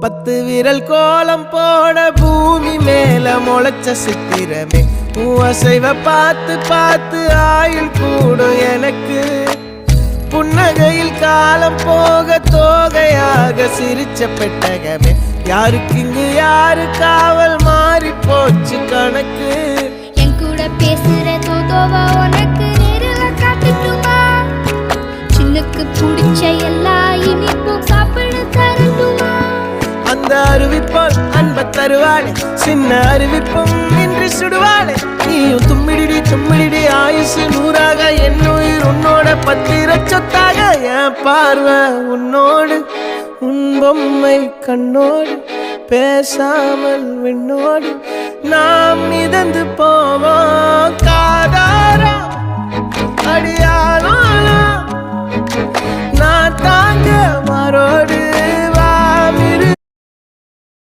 10 விரல் கோலம் போட பூமி மேல முளைச்ச சித்திரமே அசைவ பார்த்து பார்த்து ஆயுள் கூடும் எனக்கு புன்னகையில் காலம் போக தோகையாக சிரிச்ச பெட்டகமே யாருக்கு இங்கு யாரு காவல் மாறி போச்சு கணக்கு என் கூட பேசுற தோதோவா உனக்கு நேரில் காட்டுட்டுமா சின்னுக்கு பிடிச்ச எல்லா இனிப்பும் சாப்பிட தரட்டுமா அந்த அறிவிப்பால் அன்ப தருவாளே சின்ன அறிவிப்பும் இன்றி சுடுவாளே நீயும் தும்மிடி தும்மிடி ஆயுசு 100ஆக என் உயிர் உன்னோட 10 சொத்தாக என் பார்வை உன்னோடு உன் பொம்மை கண்ணோடு பேசாமல் விண்ணோடு நாம் மிதந்து போவோம் காதாரா அடியாளோ நான் தாங்க மாறோடு